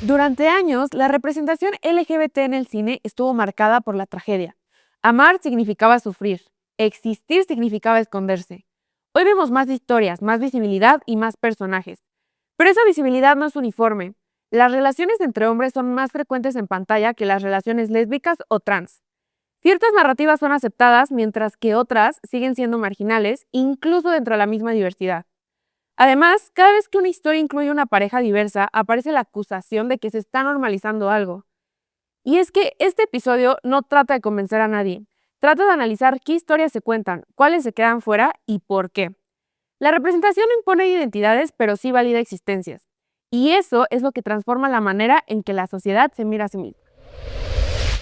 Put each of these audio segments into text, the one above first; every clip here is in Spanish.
Durante años, la representación LGBT en el cine estuvo marcada por la tragedia. Amar significaba sufrir, existir significaba esconderse. Hoy vemos más historias, más visibilidad y más personajes. Pero esa visibilidad no es uniforme. Las relaciones entre hombres son más frecuentes en pantalla que las relaciones lésbicas o trans. Ciertas narrativas son aceptadas mientras que otras siguen siendo marginales, incluso dentro de la misma diversidad. Además, cada vez que una historia incluye una pareja diversa, aparece la acusación de que se está normalizando algo. Y es que este episodio no trata de convencer a nadie, trata de analizar qué historias se cuentan, cuáles se quedan fuera y por qué. La representación no impone identidades, pero sí valida existencias. Y eso es lo que transforma la manera en que la sociedad se mira a sí misma.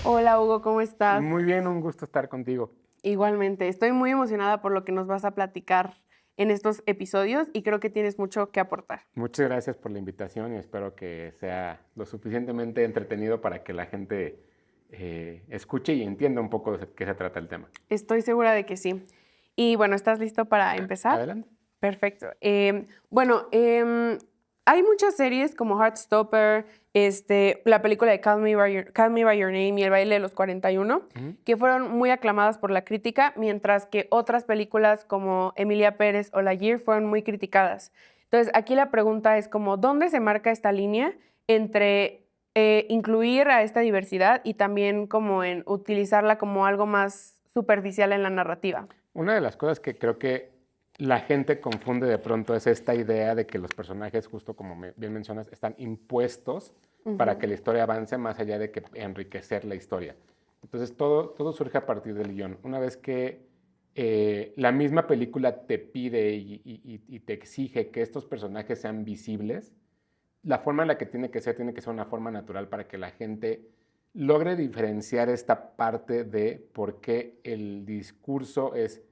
Hola Hugo, ¿cómo estás? Muy bien, un gusto estar contigo. Igualmente, estoy muy emocionada por lo que nos vas a platicar en estos episodios y creo que tienes mucho que aportar. Muchas gracias por la invitación y espero que sea lo suficientemente entretenido para que la gente escuche y entienda un poco de qué se trata el tema. Estoy segura de que sí. Y bueno, ¿estás listo para empezar? Adelante. Perfecto. Hay muchas series como Heartstopper, la película de Call Me by Your Name y El baile de los 41, que fueron muy aclamadas por la crítica, mientras que otras películas como Emilia Pérez o La Year fueron muy criticadas. Entonces, aquí la pregunta es como, ¿dónde se marca esta línea entre incluir a esta diversidad y también como en utilizarla como algo más superficial en la narrativa? Una de las cosas que creo que la gente confunde de pronto es esta idea de que los personajes, justo como bien mencionas, están impuestos para que la historia avance más allá de que enriquecer la historia. Entonces todo surge a partir del guión. Una vez que la misma película te pide y te exige que estos personajes sean visibles, la forma en la que tiene que ser una forma natural para que la gente logre diferenciar esta parte de por qué el discurso es,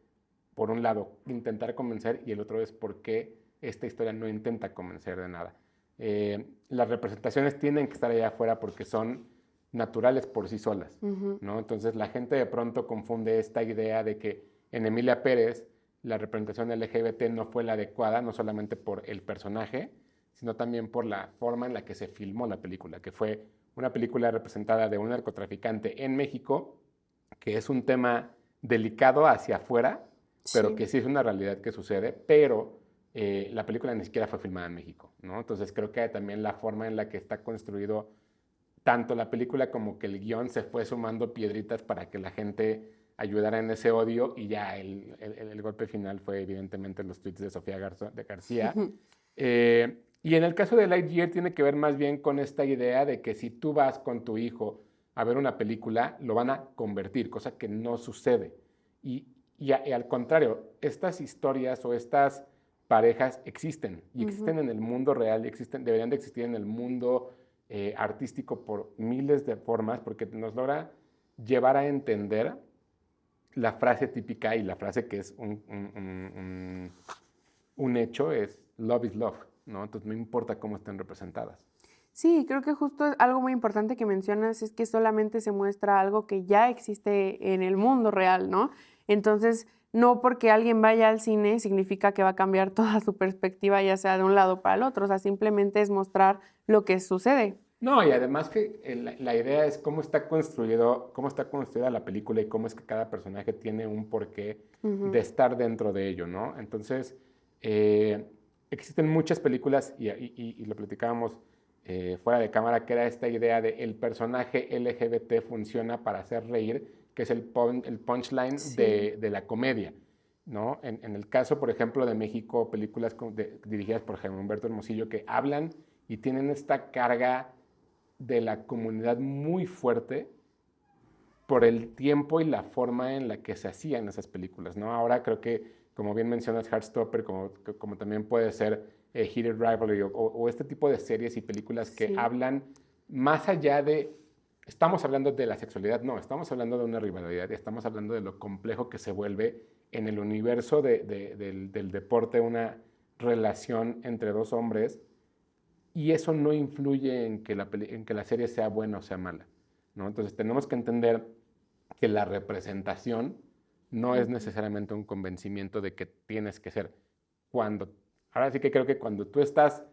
por un lado, intentar convencer y el otro es por qué esta historia no intenta convencer de nada. Las representaciones tienen que estar allá afuera porque son naturales por sí solas, ¿no? Entonces la gente de pronto confunde esta idea de que en Emilia Pérez la representación LGBT no fue la adecuada, no solamente por el personaje, sino también por la forma en la que se filmó la película, que fue una película representada de un narcotraficante en México, que es un tema delicado hacia afuera, pero que sí es una realidad que sucede, pero la película ni siquiera fue filmada en México, ¿no? Entonces creo que también la forma en la que está construido tanto la película como que el guión se fue sumando piedritas para que la gente ayudara en ese odio y ya el golpe final fue evidentemente los tweets de Sofía García. Y en el caso de Lightyear tiene que ver más bien con esta idea de que si tú vas con tu hijo a ver una película, lo van a convertir, cosa que no sucede. Y al contrario, estas historias o estas parejas existen y existen en el mundo real y deberían de existir en el mundo artístico por miles de formas porque nos logra llevar a entender la frase típica y la frase que es un hecho es love is love, ¿no? Entonces no importa cómo estén representadas. Sí, creo que justo algo muy importante que mencionas es que solamente se muestra algo que ya existe en el mundo real, ¿no? Entonces, no porque alguien vaya al cine significa que va a cambiar toda su perspectiva, ya sea de un lado para el otro, o sea, simplemente es mostrar lo que sucede. No, y además que la idea es cómo está construida la película y cómo es que cada personaje tiene un porqué de estar dentro de ello, ¿no? Entonces, existen muchas películas y lo platicábamos fuera de cámara, que era esta idea de el personaje LGBT funciona para hacer reír, que es el punchline de la comedia, ¿no? En el caso, por ejemplo, de México, películas dirigidas por Jaime Humberto Hermosillo que hablan y tienen esta carga de la comunidad muy fuerte por el tiempo y la forma en la que se hacían esas películas, ¿no? Ahora creo que, como bien mencionas, Heartstopper, como también puede ser Heated Rivalry o este tipo de series y películas que hablan más allá de, estamos hablando de la sexualidad, no, estamos hablando de una rivalidad y estamos hablando de lo complejo que se vuelve en el universo del deporte una relación entre dos hombres. Y eso no influye en que la serie sea buena o sea mala, ¿no? Entonces tenemos que entender que la representación no es necesariamente un convencimiento de que tienes que ser. Ahora sí que creo que cuando tú estás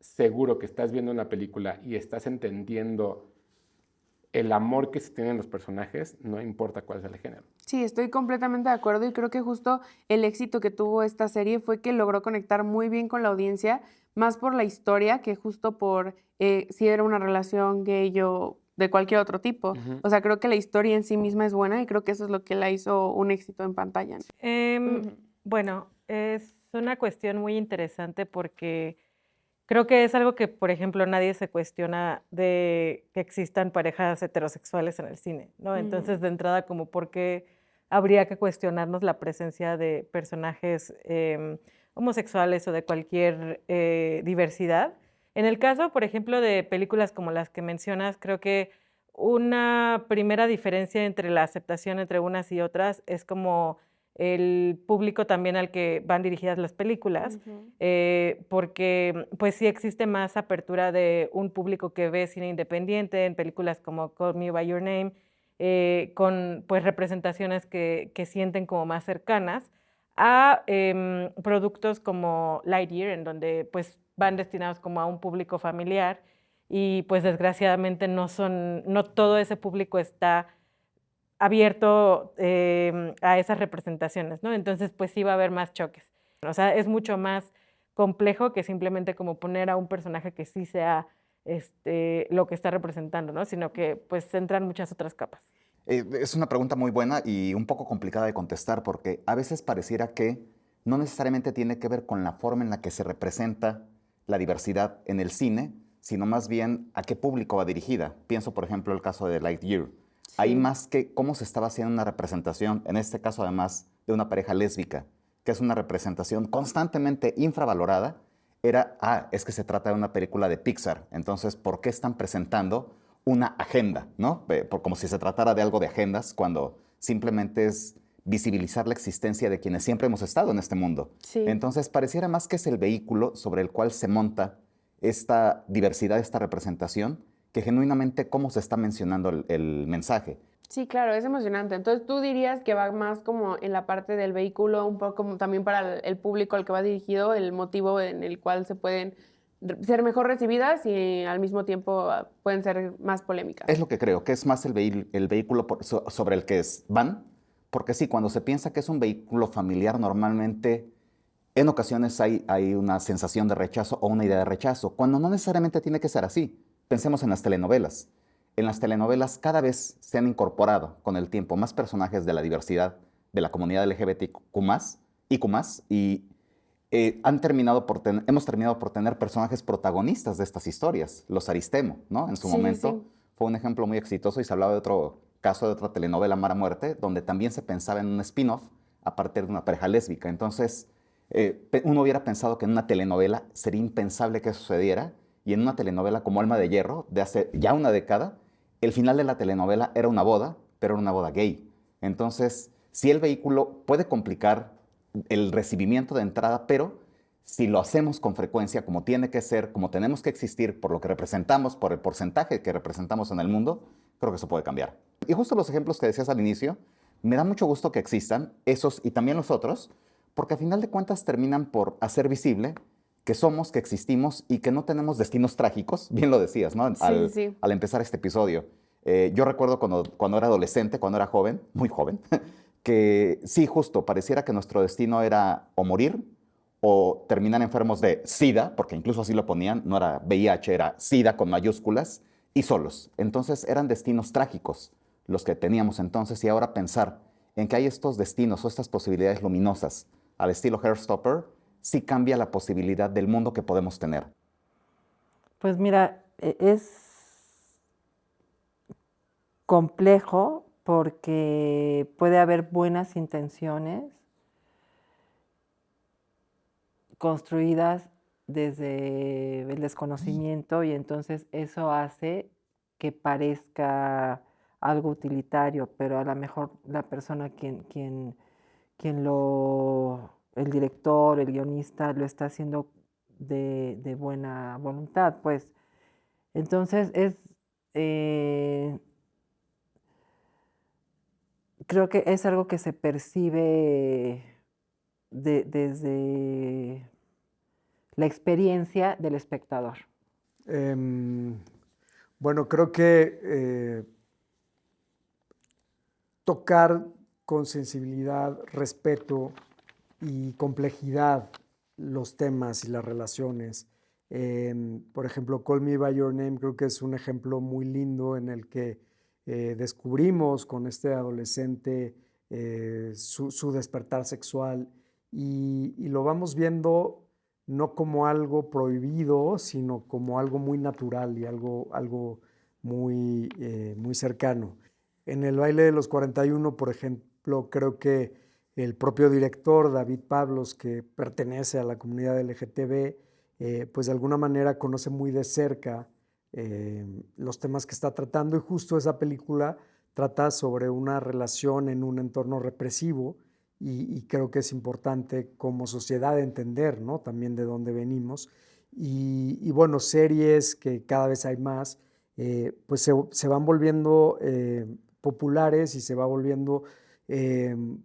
seguro que estás viendo una película y estás entendiendo el amor que se tienen los personajes, no importa cuál sea el género. Sí, estoy completamente de acuerdo y creo que justo el éxito que tuvo esta serie fue que logró conectar muy bien con la audiencia, más por la historia que justo por si era una relación gay o de cualquier otro tipo. Ujú. O sea, creo que la historia en sí misma es buena y creo que eso es lo que la hizo un éxito en pantalla. Bueno, es una cuestión muy interesante porque creo que es algo que, por ejemplo, nadie se cuestiona de que existan parejas heterosexuales en el cine, ¿no? Entonces, de entrada, como por qué habría que cuestionarnos la presencia de personajes homosexuales o de cualquier diversidad. En el caso, por ejemplo, de películas como las que mencionas, creo que una primera diferencia entre la aceptación entre unas y otras es como el público también al que van dirigidas las películas, porque pues sí existe más apertura de un público que ve cine independiente en películas como Call Me By Your Name, con pues representaciones que sienten como más cercanas a productos como Lightyear, en donde pues van destinados como a un público familiar y pues desgraciadamente no todo ese público está abierto a esas representaciones, ¿no? Entonces, pues sí va a haber más choques. O sea, es mucho más complejo que simplemente como poner a un personaje que sí sea lo que está representando, ¿no? Sino que pues entran muchas otras capas. Es una pregunta muy buena y un poco complicada de contestar porque a veces pareciera que no necesariamente tiene que ver con la forma en la que se representa la diversidad en el cine, sino más bien a qué público va dirigida. Pienso, por ejemplo, el caso de Lightyear. Ahí más que cómo se estaba haciendo una representación, en este caso además de una pareja lésbica, que es una representación constantemente infravalorada, es que se trata de una película de Pixar, entonces, ¿por qué están presentando una agenda, ¿no? Como si se tratara de algo de agendas, cuando simplemente es visibilizar la existencia de quienes siempre hemos estado en este mundo. Sí. Entonces, pareciera más que es el vehículo sobre el cual se monta esta diversidad, esta representación, que genuinamente cómo se está mencionando el mensaje. Sí, claro, es emocionante. Entonces, ¿tú dirías que va más como en la parte del vehículo, un poco como también para el público al que va dirigido, el motivo en el cual se pueden ser mejor recibidas y al mismo tiempo pueden ser más polémicas? Es lo que creo, que es más el vehículo sobre el que van, porque sí, cuando se piensa que es un vehículo familiar, normalmente en ocasiones hay una sensación de rechazo o una idea de rechazo, cuando no necesariamente tiene que ser así. Pensemos en las telenovelas. En las telenovelas cada vez se han incorporado con el tiempo más personajes de la diversidad de la comunidad LGBTQ+, y hemos terminado por tener personajes protagonistas de estas historias, los Aristemo, ¿no? En su momento fue un ejemplo muy exitoso y se hablaba de otro caso de otra telenovela, Mara Muerte, donde también se pensaba en un spin-off a partir de una pareja lésbica. Entonces, uno hubiera pensado que en una telenovela sería impensable que eso sucediera, y en una telenovela como Alma de Hierro, de hace ya una década, el final de la telenovela era una boda, pero era una boda gay. Entonces, sí, el vehículo puede complicar el recibimiento de entrada, pero si lo hacemos con frecuencia, como tiene que ser, como tenemos que existir por lo que representamos, por el porcentaje que representamos en el mundo, creo que eso puede cambiar. Y justo los ejemplos que decías al inicio, me da mucho gusto que existan, esos y también los otros, porque a final de cuentas terminan por hacer visible que somos, que existimos y que no tenemos destinos trágicos, bien lo decías, ¿no? Al empezar este episodio. Yo recuerdo cuando era adolescente, cuando era joven, muy joven, que sí, justo, pareciera que nuestro destino era o morir o terminar enfermos de SIDA, porque incluso así lo ponían, no era VIH, era SIDA con mayúsculas, y solos. Entonces eran destinos trágicos los que teníamos entonces, y ahora pensar en que hay estos destinos o estas posibilidades luminosas al estilo Heartstopper, sí cambia la posibilidad del mundo que podemos tener. Pues mira, es complejo porque puede haber buenas intenciones construidas desde el desconocimiento, y entonces eso hace que parezca algo utilitario, pero a lo mejor la persona el director, el guionista, lo está haciendo de buena voluntad, pues. Entonces creo que es algo que se percibe desde la experiencia del espectador? Bueno, creo que tocar con sensibilidad, respeto y complejidad los temas y las relaciones. Por ejemplo, Call Me By Your Name creo que es un ejemplo muy lindo en el que descubrimos con este adolescente su despertar sexual y lo vamos viendo no como algo prohibido, sino como algo muy natural y algo muy, muy cercano. En el baile de los 41, por ejemplo, creo que el propio director, David Pablos, que pertenece a la comunidad LGTB, pues de alguna manera conoce muy de cerca los temas que está tratando y justo esa película trata sobre una relación en un entorno represivo y creo que es importante como sociedad entender, ¿no? También de dónde venimos y bueno, series que cada vez hay más, pues se van volviendo populares y se va volviendo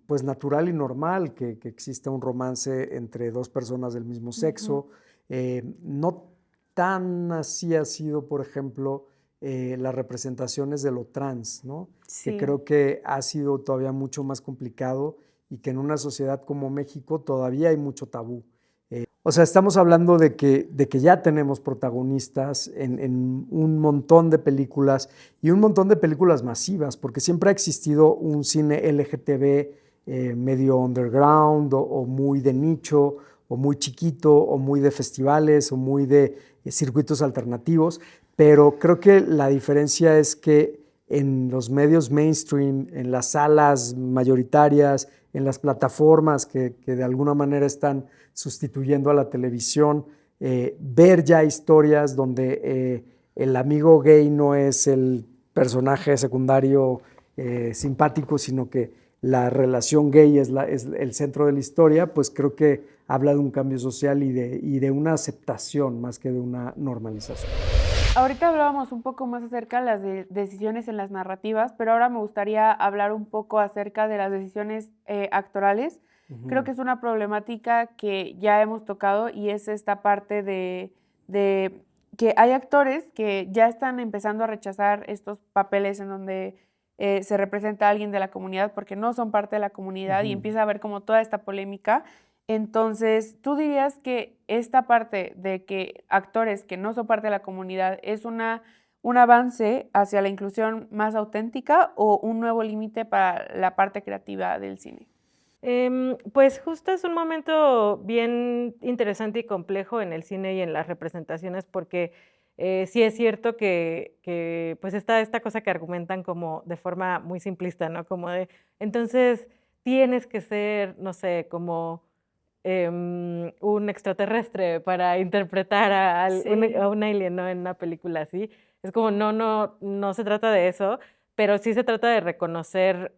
pues natural y normal que exista un romance entre dos personas del mismo sexo. No tan así ha sido, por ejemplo, las representaciones de lo trans, ¿no? Sí. Que creo que ha sido todavía mucho más complicado y que en una sociedad como México todavía hay mucho tabú. O sea, estamos hablando de que ya tenemos protagonistas en un montón de películas y un montón de películas masivas, porque siempre ha existido un cine LGTB medio underground o muy de nicho, o muy chiquito, o muy de festivales, o muy de circuitos alternativos, pero creo que la diferencia es que en los medios mainstream, en las salas mayoritarias, en las plataformas que de alguna manera están sustituyendo a la televisión, ver ya historias donde el amigo gay no es el personaje secundario simpático, sino que la relación gay es el centro de la historia, pues creo que habla de un cambio social y de una aceptación más que de una normalización. Ahorita hablábamos un poco más acerca de las decisiones en las narrativas, pero ahora me gustaría hablar un poco acerca de las decisiones actorales. Creo que es una problemática que ya hemos tocado y es esta parte de que hay actores que ya están empezando a rechazar estos papeles en donde se representa a alguien de la comunidad porque no son parte de la comunidad y empieza a haber como toda esta polémica. Entonces, ¿tú dirías que esta parte de que actores que no son parte de la comunidad es un avance hacia la inclusión más auténtica o un nuevo límite para la parte creativa del cine? Pues justo es un momento bien interesante y complejo en el cine y en las representaciones porque sí es cierto que pues está esta cosa que argumentan como de forma muy simplista, ¿no? Como de, entonces tienes que ser, no sé, como un extraterrestre para interpretar a un alien, ¿no? En una película así. Es como, no se trata de eso, pero sí se trata de reconocer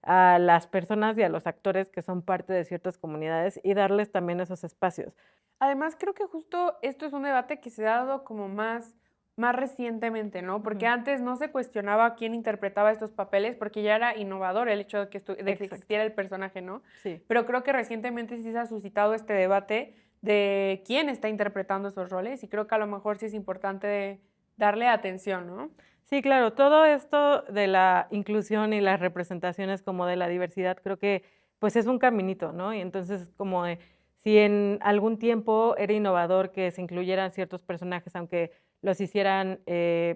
a las personas y a los actores que son parte de ciertas comunidades y darles también esos espacios. Además, creo que justo esto es un debate que se ha dado como más recientemente, ¿no? Porque antes no se cuestionaba quién interpretaba estos papeles porque ya era innovador el hecho de que existiera el personaje, ¿no? Sí. Pero creo que recientemente sí se ha suscitado este debate de quién está interpretando esos roles y creo que a lo mejor sí es importante darle atención, ¿no? Sí, claro, todo esto de la inclusión y las representaciones como de la diversidad creo que pues es un caminito, ¿no? Y entonces como de, si en algún tiempo era innovador que se incluyeran ciertos personajes, aunque los hicieran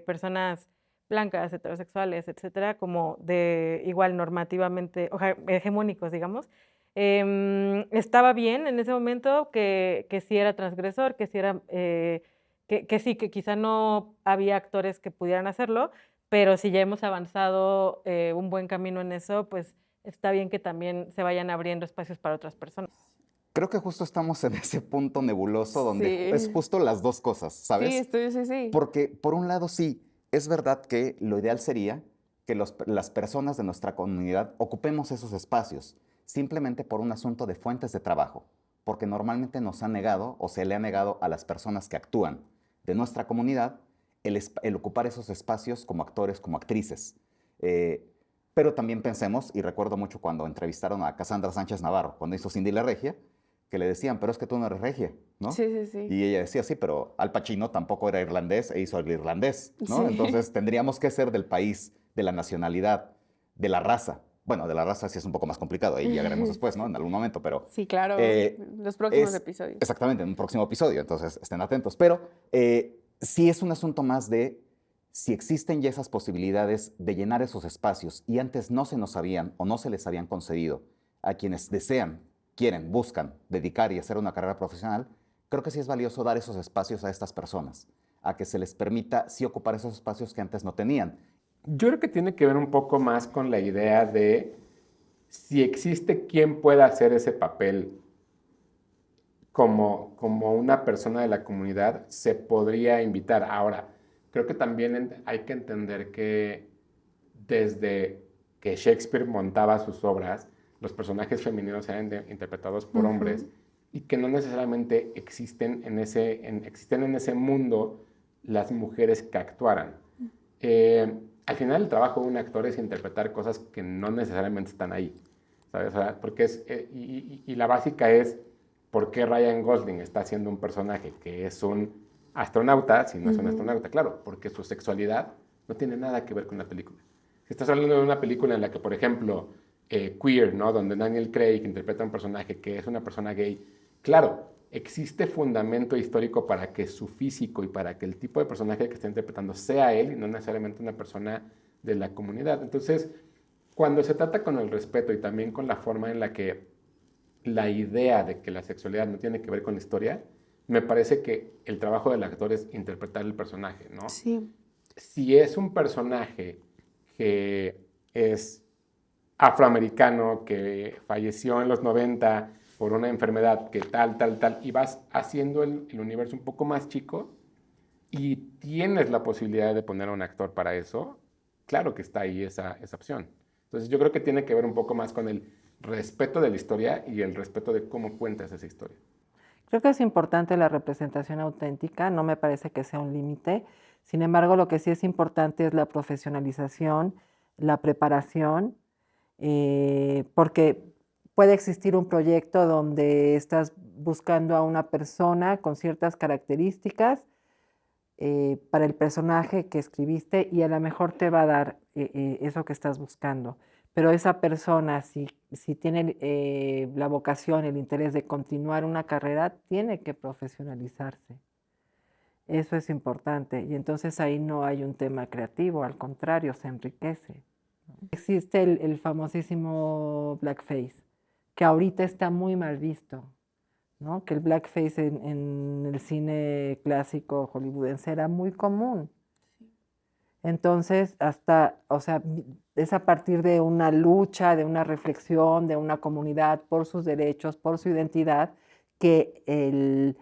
personas blancas, heterosexuales, etcétera, como de igual normativamente, o sea, hegemónicos, digamos, estaba bien en ese momento que sí era transgresor, que sí era... que sí, que quizá no había actores que pudieran hacerlo, pero si ya hemos avanzado un buen camino en eso, pues está bien que también se vayan abriendo espacios para otras personas. Creo que justo estamos en ese punto nebuloso donde es justo las dos cosas, ¿sabes? Sí. Porque por un lado sí, es verdad que lo ideal sería que las personas de nuestra comunidad ocupemos esos espacios, simplemente por un asunto de fuentes de trabajo, porque normalmente nos han negado o se le ha negado a las personas que actúan de nuestra comunidad el ocupar esos espacios como actores, como actrices. Pero también pensemos, y recuerdo mucho cuando entrevistaron a Cassandra Sánchez Navarro, cuando hizo Cindy la Regia, que le decían, pero es que tú no eres regia, ¿no? Sí, sí, sí. Y ella decía, sí, pero Al Pacino tampoco era irlandés e hizo el irlandés, ¿no? Sí. Entonces tendríamos que ser del país, de la nacionalidad, de la raza. Bueno, de la raza sí es un poco más complicado, ahí ya veremos después, ¿no? En algún momento, pero... Sí, claro, los próximos episodios. Exactamente, en un próximo episodio, entonces estén atentos. Pero sí es un asunto más de si existen ya esas posibilidades de llenar esos espacios y antes no se nos habían o no se les habían concedido a quienes desean, quieren, buscan dedicar y hacer una carrera profesional, creo que sí es valioso dar esos espacios a estas personas, a que se les permita sí ocupar esos espacios que antes no tenían. Yo creo que tiene que ver un poco más con la idea de si existe quien pueda hacer ese papel como una persona de la comunidad, se podría invitar. Ahora, creo que también hay que entender que desde que Shakespeare montaba sus obras, los personajes femeninos eran interpretados por hombres y que no necesariamente existen en ese mundo las mujeres que actuaran. Al final el trabajo de un actor es interpretar cosas que no necesariamente están ahí, ¿sabes? O sea, porque y la básica es ¿por qué Ryan Gosling está haciendo un personaje que es un astronauta si no es un astronauta? Claro, porque su sexualidad no tiene nada que ver con la película. Si estás hablando de una película en la que, por ejemplo, Queer, ¿no? Donde Daniel Craig interpreta a un personaje que es una persona gay, claro, existe fundamento histórico para que su físico y para que el tipo de personaje que está interpretando sea él y no necesariamente una persona de la comunidad. Entonces, cuando se trata con el respeto y también con la forma en la que la idea de que la sexualidad no tiene que ver con la historia, me parece que el trabajo del actor es interpretar el personaje, ¿no? Sí. Si es un personaje que es afroamericano, que falleció en los 90 por una enfermedad que tal, y vas haciendo el universo un poco más chico y tienes la posibilidad de poner a un actor para eso, claro que está ahí esa opción. Entonces yo creo que tiene que ver un poco más con el respeto de la historia y el respeto de cómo cuentas esa historia. Creo que es importante la representación auténtica, no me parece que sea un límite. Sin embargo, lo que sí es importante es la profesionalización, la preparación, porque puede existir un proyecto donde estás buscando a una persona con ciertas características para el personaje que escribiste y a lo mejor te va a dar eso que estás buscando. Pero esa persona, si tiene la vocación, el interés de continuar una carrera, tiene que profesionalizarse. Eso es importante. Y entonces ahí no hay un tema creativo, al contrario, se enriquece. Existe el famosísimo blackface, que ahorita está muy mal visto, ¿no? Que el blackface en el cine clásico hollywoodense era muy común. Entonces, es a partir de una lucha, de una reflexión, de una comunidad por sus derechos, por su identidad, que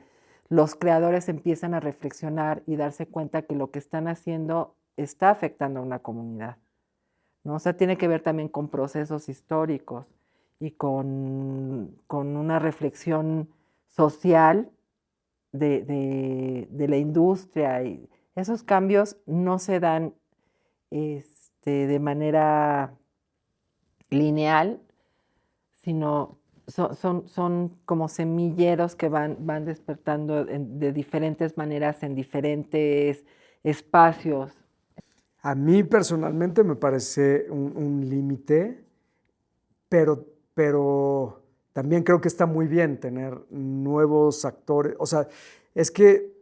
los creadores empiezan a reflexionar y darse cuenta que lo que están haciendo está afectando a una comunidad, ¿no? O sea, tiene que ver también con procesos históricos y con una reflexión social de la industria. Y esos cambios no se dan de manera lineal, sino son como semilleros que van despertando de diferentes maneras en diferentes espacios. A mí personalmente me parece un límite, pero también creo que está muy bien tener nuevos actores. O sea, es que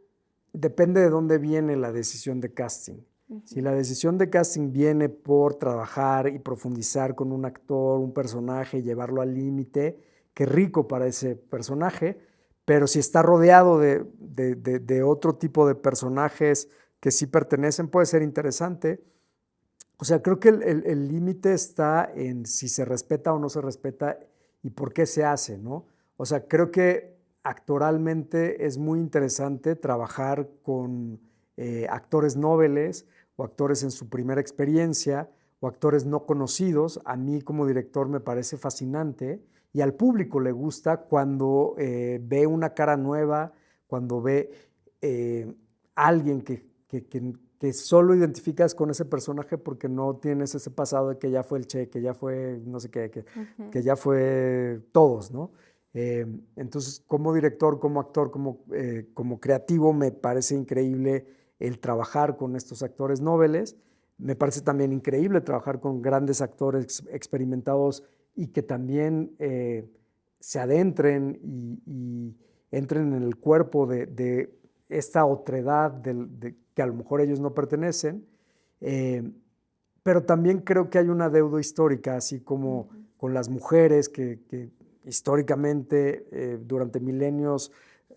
depende de dónde viene la decisión de casting. Si la decisión de casting viene por trabajar y profundizar con un actor, un personaje, llevarlo al límite, qué rico para ese personaje, pero si está rodeado de otro tipo de personajes que sí pertenecen, puede ser interesante. O sea, creo que el límite está en si se respeta o no se respeta y por qué se hace, ¿no? O sea, creo que actoralmente es muy interesante trabajar con actores noveles o actores en su primera experiencia o actores no conocidos. A mí como director me parece fascinante y al público le gusta cuando ve una cara nueva, cuando ve alguien que solo identificas con ese personaje porque no tienes ese pasado de que ya fue el Che, que ya fue no sé qué, que ya fue todos, ¿no? Entonces, como director, como actor, como creativo, me parece increíble el trabajar con estos actores nobles. Me parece también increíble trabajar con grandes actores experimentados y que también se adentren y entren en el cuerpo de esta otredad que a lo mejor ellos no pertenecen. Pero también creo que hay una deuda histórica, así como con las mujeres que históricamente durante milenios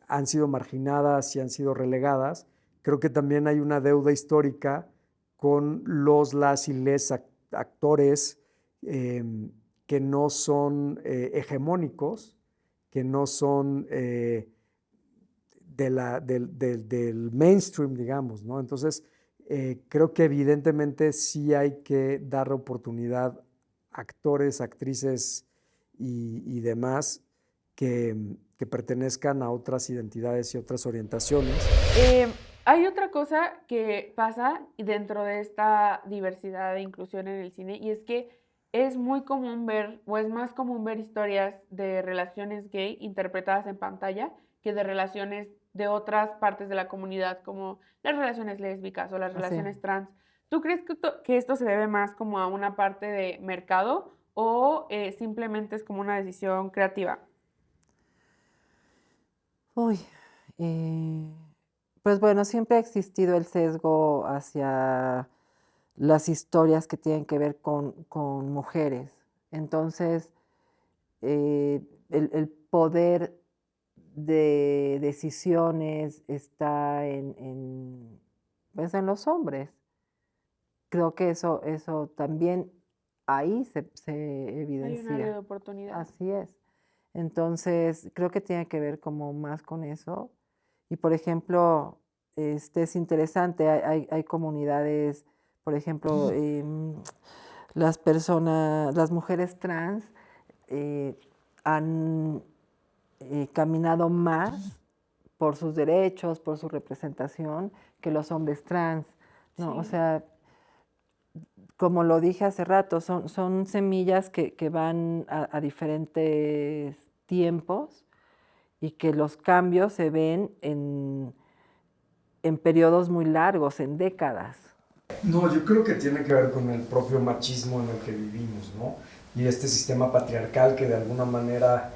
han sido marginadas y han sido relegadas. Creo que también hay una deuda histórica con las y les actores que no son hegemónicos, que no son del mainstream, digamos, ¿no? Entonces, creo que evidentemente sí hay que dar oportunidad a actores, actrices y demás que pertenezcan a otras identidades y otras orientaciones. Hay otra cosa que pasa dentro de esta diversidad e inclusión en el cine, y es que es muy común ver, o es más común ver historias de relaciones gay interpretadas en pantalla que de relaciones de otras partes de la comunidad, como las relaciones lésbicas o las relaciones trans. ¿Tú crees que esto se debe más como a una parte de mercado o simplemente es como una decisión creativa? Uy, pues bueno, siempre ha existido el sesgo hacia las historias que tienen que ver con mujeres. Entonces, el poder de decisiones está pues en los hombres. Creo que eso también ahí se Hay un área de evidencia. oportunidad. Así es. Entonces, creo que tiene que ver como más con eso. Y, por ejemplo, es interesante, hay comunidades, por ejemplo, las mujeres trans han caminado más por sus derechos, por su representación, que los hombres trans, ¿no? O Sí. sea, como lo dije hace rato, son semillas que van a diferentes tiempos y que los cambios se ven en periodos muy largos, en décadas. No, yo creo que tiene que ver con el propio machismo en el que vivimos, ¿no? Y este sistema patriarcal que de alguna manera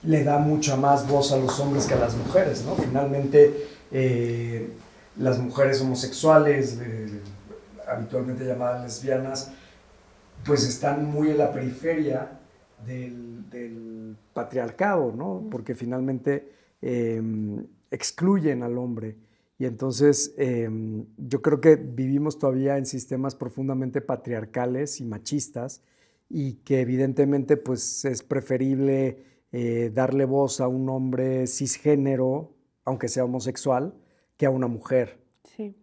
le da mucha más voz a los hombres que a las mujeres, ¿no? Finalmente, las mujeres homosexuales, habitualmente llamadas lesbianas, pues están muy en la periferia del patriarcado, ¿no? Porque finalmente excluyen al hombre. Y entonces yo creo que vivimos todavía en sistemas profundamente patriarcales y machistas y que evidentemente pues es preferible darle voz a un hombre cisgénero, aunque sea homosexual, que a una mujer. Sí.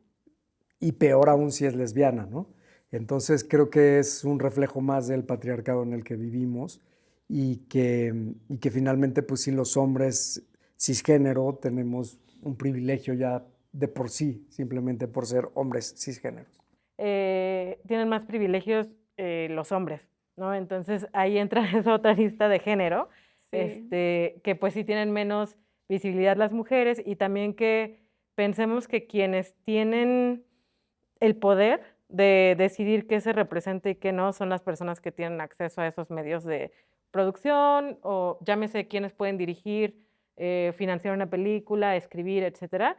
Y peor aún si es lesbiana, ¿no? Entonces creo que es un reflejo más del patriarcado en el que vivimos y que finalmente pues sin los hombres cisgénero tenemos un privilegio ya de por sí, simplemente por ser hombres cisgéneros. Tienen más privilegios los hombres, ¿no? Entonces ahí entra esa otra lista de género, Sí. que pues sí tienen menos visibilidad las mujeres y también que pensemos que quienes tienen el poder de decidir qué se representa y qué no son las personas que tienen acceso a esos medios de producción o llámese quienes pueden dirigir, financiar una película, escribir, etcétera.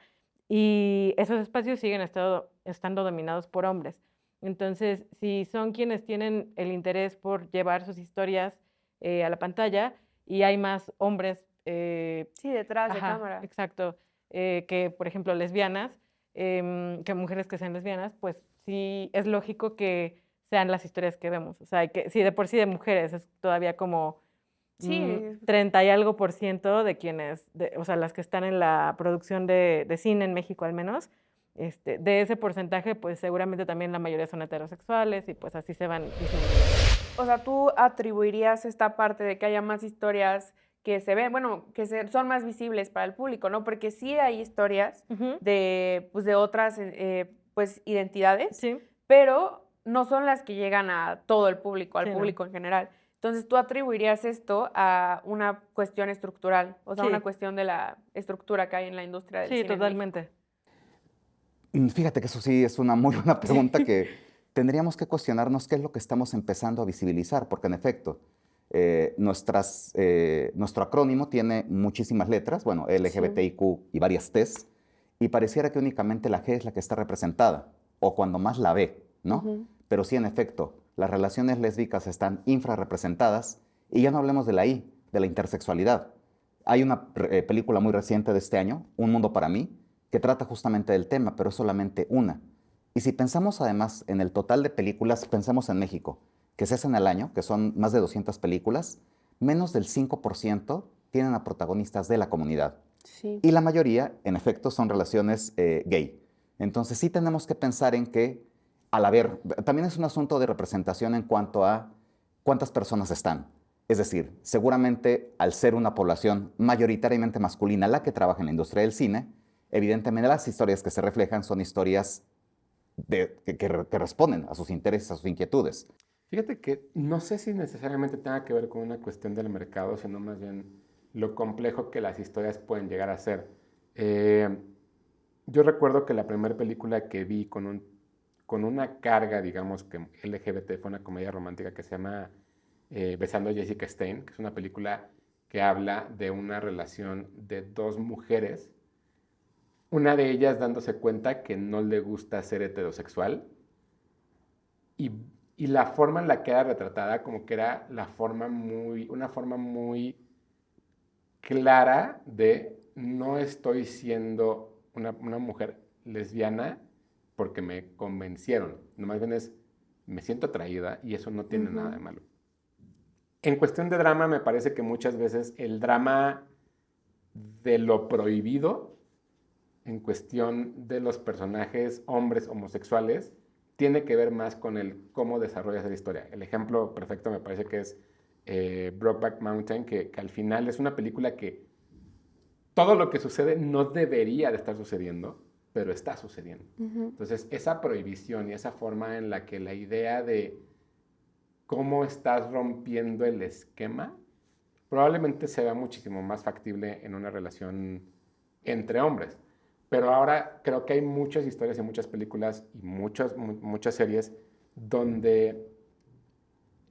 Y esos espacios siguen estando dominados por hombres. Entonces, si son quienes tienen el interés por llevar sus historias a la pantalla y hay más hombres Sí, detrás de ajá, cámara. exacto, que por ejemplo lesbianas, que mujeres que sean lesbianas, pues sí es lógico que sean las historias que vemos. O sea, que si de por sí de mujeres es todavía como Sí. 30 y algo por ciento de quienes, o sea, las que están en la producción de cine en México al menos, de ese porcentaje, pues seguramente también la mayoría son heterosexuales y pues así se van disminuyendo. O sea, ¿tú atribuirías esta parte de que haya más historias que se ven, bueno, son más visibles para el público, ¿no? Porque sí hay historias Ujú, de otras pues, identidades, sí. pero no son las que llegan a todo el público, al Sí, no. público en general. Entonces, tú atribuirías esto a una cuestión estructural, o sea, Sí. una cuestión de la estructura que hay en la industria del Sí, cine en México. totalmente. Fíjate que eso sí es una muy buena pregunta que tendríamos que cuestionarnos qué es lo que estamos empezando a visibilizar, porque en efecto, nuestro acrónimo tiene muchísimas letras, bueno, LGBTIQ y varias Ts, y pareciera que únicamente la G es la que está representada, o cuando más la B, ¿no? Ujú. Pero sí, en efecto, las relaciones lésbicas están infrarrepresentadas, y ya no hablemos de la I, de la intersexualidad. Hay una película muy reciente de este año, Un Mundo para Mí, que trata justamente del tema, pero es solamente una. Y si pensamos además en el total de películas, pensemos en México, que se hacen al año, que son más de 200 películas, menos del 5% tienen a protagonistas de la comunidad. Sí. Y la mayoría, en efecto, son relaciones gay. Entonces sí tenemos que pensar en que, al haber, también es un asunto de representación en cuanto a cuántas personas están. Es decir, seguramente al ser una población mayoritariamente masculina la que trabaja en la industria del cine, evidentemente las historias que se reflejan son historias que responden a sus intereses, a sus inquietudes. Fíjate que no sé si necesariamente tenga que ver con una cuestión del mercado, sino más bien lo complejo que las historias pueden llegar a ser. Yo recuerdo que la primera película que vi con una carga, digamos, que LGBT fue una comedia romántica que se llama Besando a Jessica Stein, que es una película que habla de una relación de dos mujeres, una de ellas dándose cuenta que no le gusta ser heterosexual y, y la forma en la que era retratada como que era una forma muy clara de no estoy siendo una mujer lesbiana porque me convencieron. No, más bien es, me siento atraída y eso no tiene nada de malo. En cuestión de drama, me parece que muchas veces el drama de lo prohibido, en cuestión de los personajes hombres homosexuales, tiene que ver más con el cómo desarrollas la historia. El ejemplo perfecto me parece que es Brokeback Mountain, que al final es una película que todo lo que sucede no debería de estar sucediendo, pero está sucediendo. Entonces, esa prohibición y esa forma en la que la idea de cómo estás rompiendo el esquema probablemente se vea muchísimo más factible en una relación entre hombres. Pero ahora creo que hay muchas historias y muchas películas y muchas series donde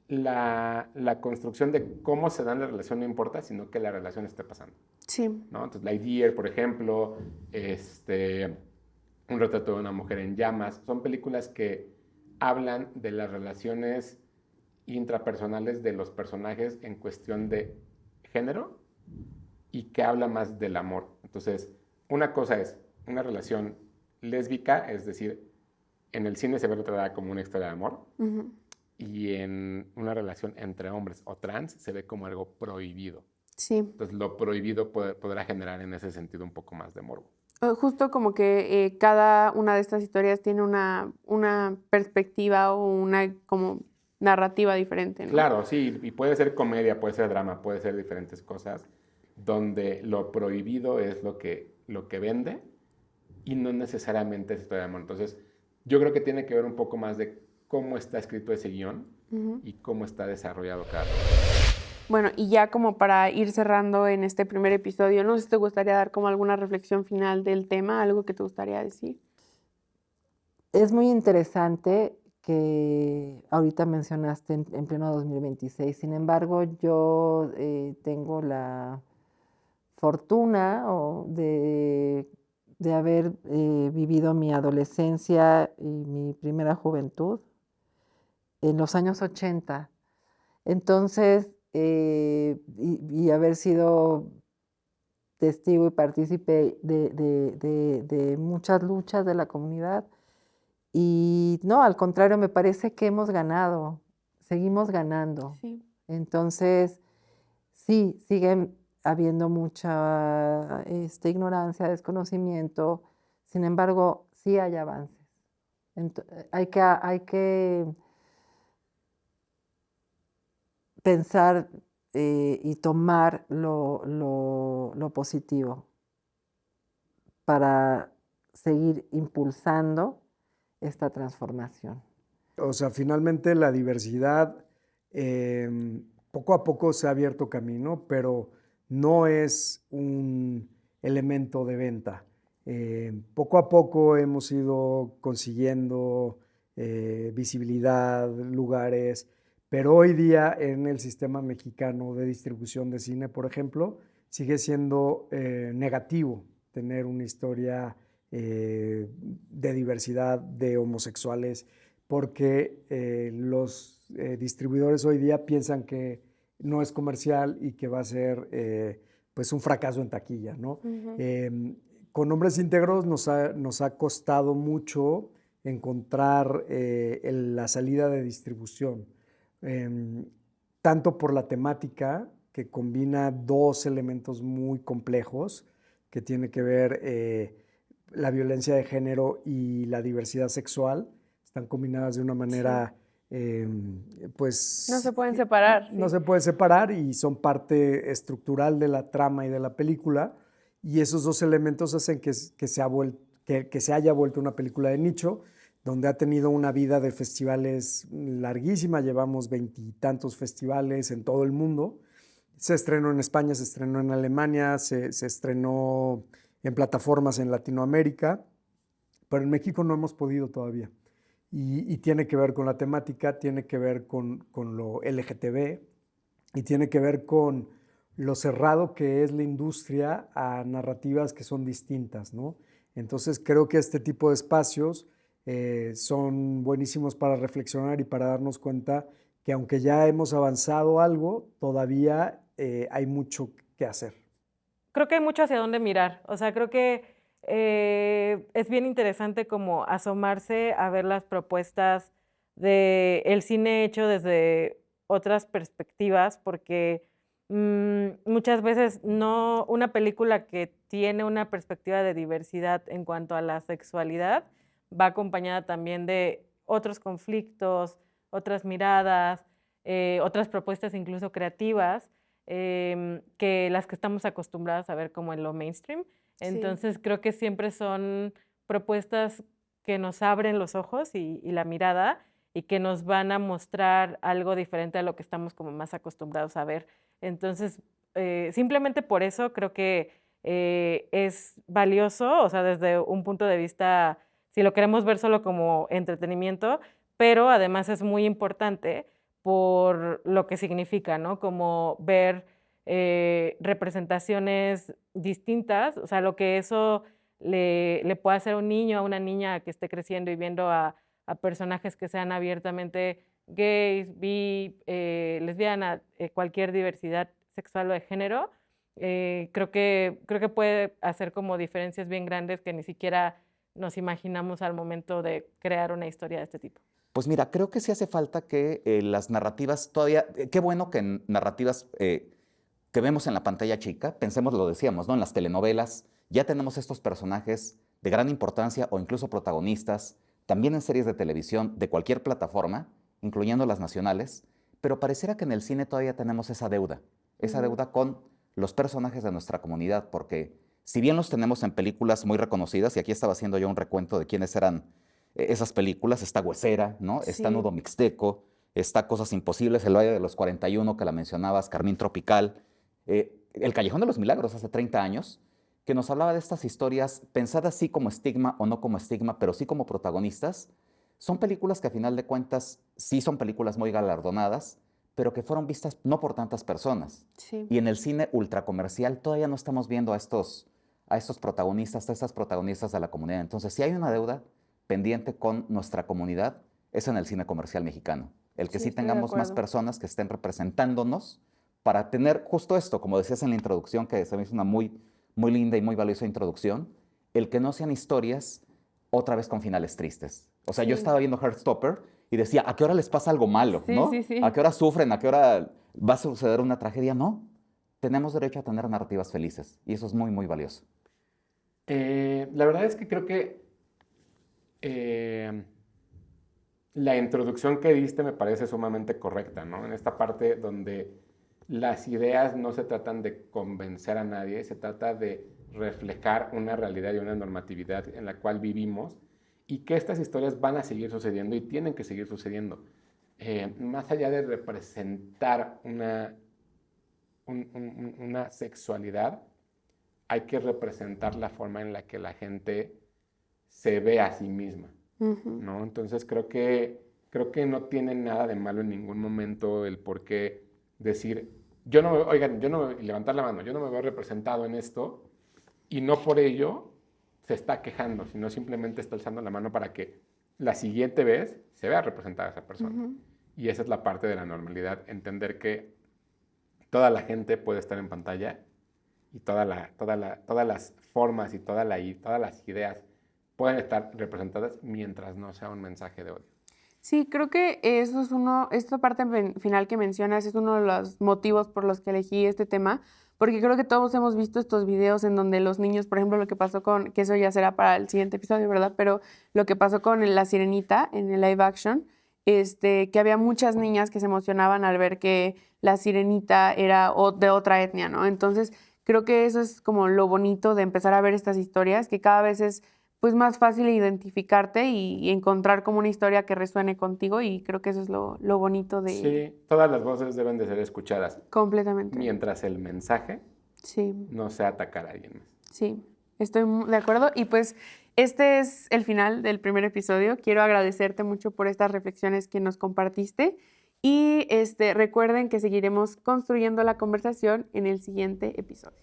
la construcción de cómo se da la relación no importa, sino que la relación esté pasando. Sí. ¿No? Entonces, Lightyear, por ejemplo, Un retrato de una mujer en llamas, son películas que hablan de las relaciones intrapersonales de los personajes en cuestión de género y que habla más del amor. Entonces, una cosa es una relación lésbica, es decir, en el cine se ve retratada como una historia de amor, y en una relación entre hombres o trans se ve como algo prohibido. Sí. Entonces, lo prohibido podrá generar en ese sentido un poco más de morbo. Justo como que cada una de estas historias tiene una perspectiva o una como narrativa diferente, ¿no? Claro, sí, y puede ser comedia, puede ser drama, puede ser diferentes cosas, donde lo prohibido es lo que vende y no necesariamente es historia de amor. Entonces, yo creo que tiene que ver un poco más de cómo está escrito ese guión y cómo está desarrollado cada cosa. Bueno, y ya como para ir cerrando en este primer episodio, no sé si te gustaría dar como alguna reflexión final del tema, algo que te gustaría decir. Es muy interesante que ahorita mencionaste en pleno 2026. Sin embargo, yo tengo la fortuna de haber vivido mi adolescencia y mi primera juventud en los años 80. Entonces, y haber sido testigo y partícipe de muchas luchas de la comunidad. Y no, al contrario, me parece que hemos ganado, seguimos ganando. Sí. Entonces, sí, siguen habiendo mucha ignorancia, desconocimiento, sin embargo, sí hay avances. Hay que pensar y tomar lo positivo para seguir impulsando esta transformación. O sea, finalmente la diversidad poco a poco se ha abierto camino, pero no es un elemento de venta. Poco a poco hemos ido consiguiendo visibilidad, lugares, pero hoy día en el sistema mexicano de distribución de cine, por ejemplo, sigue siendo negativo tener una historia de diversidad de homosexuales, porque los distribuidores hoy día piensan que no es comercial y que va a ser pues un fracaso en taquilla, ¿no? Con Hombres Íntegros nos ha costado mucho encontrar la salida de distribución, tanto por la temática, que combina dos elementos muy complejos, que tiene que ver la violencia de género y la diversidad sexual, están combinadas de una manera, pues... No se pueden separar. No Sí. se pueden separar y son parte estructural de la trama y de la película, y esos dos elementos hacen que se haya vuelto una película de nicho, donde ha tenido una vida de festivales larguísima, llevamos 20 y tantos festivales en todo el mundo. Se estrenó en España, se estrenó en Alemania, se estrenó en plataformas en Latinoamérica, pero en México no hemos podido todavía. Y tiene que ver con la temática, tiene que ver con lo LGTB y tiene que ver con lo cerrado que es la industria a narrativas que son distintas, ¿no? Entonces creo que este tipo de espacios son buenísimos para reflexionar y para darnos cuenta que aunque ya hemos avanzado algo, todavía hay mucho que hacer. Creo que hay mucho hacia dónde mirar. O sea, creo que es bien interesante como asomarse a ver las propuestas del cine hecho desde otras perspectivas, porque muchas veces no una película que tiene una perspectiva de diversidad en cuanto a la sexualidad va acompañada también de otros conflictos, otras miradas, otras propuestas incluso creativas, que las que estamos acostumbradas a ver como en lo mainstream. Entonces creo que siempre son propuestas que nos abren los ojos y la mirada y que nos van a mostrar algo diferente a lo que estamos como más acostumbrados a ver. Entonces, simplemente por eso creo que es valioso, o sea, desde un punto de vista, si lo queremos ver solo como entretenimiento, pero además es muy importante por lo que significa, ¿no? Como ver representaciones distintas, o sea, lo que eso le puede hacer a un niño, a una niña que esté creciendo y viendo a personajes que sean abiertamente gays, bi, lesbiana, cualquier diversidad sexual o de género, creo que puede hacer como diferencias bien grandes que ni siquiera nos imaginamos al momento de crear una historia de este tipo. Pues mira, creo que sí hace falta que las narrativas todavía, qué bueno que en narrativas que vemos en la pantalla chica, pensemos, lo decíamos, ¿no? En las telenovelas ya tenemos estos personajes de gran importancia o incluso protagonistas, también en series de televisión de cualquier plataforma, incluyendo las nacionales, pero pareciera que en el cine todavía tenemos esa deuda con los personajes de nuestra comunidad, porque si bien los tenemos en películas muy reconocidas, y aquí estaba haciendo yo un recuento de quiénes eran esas películas, está Huesera, ¿no? Está Sí. Nudo Mixteco, está Cosas Imposibles, El Valle de los 41, que la mencionabas, Carmín Tropical, El Callejón de los Milagros hace 30 años, que nos hablaba de estas historias pensadas sí como estigma o no como estigma, pero sí como protagonistas. Son películas que a final de cuentas sí son películas muy galardonadas, pero que fueron vistas no por tantas personas. Sí. Y en el cine ultracomercial todavía no estamos viendo a estos protagonistas, a estas protagonistas de la comunidad. Entonces, si hay una deuda pendiente con nuestra comunidad, es en el cine comercial mexicano. El que Sí, sí estoy de tengamos más acuerdo. personas que estén representándonos para tener justo esto, como decías en la introducción, que se me hizo una muy, muy linda y muy valiosa introducción, el que no sean historias otra vez con finales tristes. O sea, yo Sí. estaba viendo Heartstopper y decía, ¿a qué hora les pasa algo malo? Sí, ¿no? sí, sí. ¿A qué hora sufren? ¿A qué hora va a suceder una tragedia? No. Tenemos derecho a tener narrativas felices y eso es muy, muy valioso. La verdad es que creo que la introducción que diste me parece sumamente correcta, ¿no? En esta parte donde las ideas no se tratan de convencer a nadie, se trata de reflejar una realidad y una normatividad en la cual vivimos y que estas historias van a seguir sucediendo y tienen que seguir sucediendo. más allá de representar una sexualidad, hay que representar la forma en la que la gente se ve a sí misma, ¿no? Entonces creo que no tiene nada de malo en ningún momento el por qué decir, levantar la mano, yo no me veo representado en esto, y no por ello se está quejando, sino simplemente está alzando la mano para que la siguiente vez se vea representada esa persona. Y esa es la parte de la normalidad, entender que toda la gente puede estar en pantalla y todas las formas y todas las ideas pueden estar representadas mientras no sea un mensaje de odio. Sí, creo que eso es esta parte final que mencionas es uno de los motivos por los que elegí este tema, porque creo que todos hemos visto estos videos en donde los niños, por ejemplo, lo que pasó que eso ya será para el siguiente episodio, ¿verdad? Pero lo que pasó con La Sirenita en el live action, que había muchas niñas que se emocionaban al ver que La Sirenita era de otra etnia, ¿no? Entonces, creo que eso es como lo bonito de empezar a ver estas historias, que cada vez es pues más fácil identificarte y encontrar como una historia que resuene contigo, y creo que eso es lo bonito de... Sí, todas las voces deben de ser escuchadas. Completamente. Mientras el mensaje no sea atacar a alguien más. Sí, estoy de acuerdo. Y pues este es el final del primer episodio. Quiero agradecerte mucho por estas reflexiones que nos compartiste y recuerden que seguiremos construyendo la conversación en el siguiente episodio.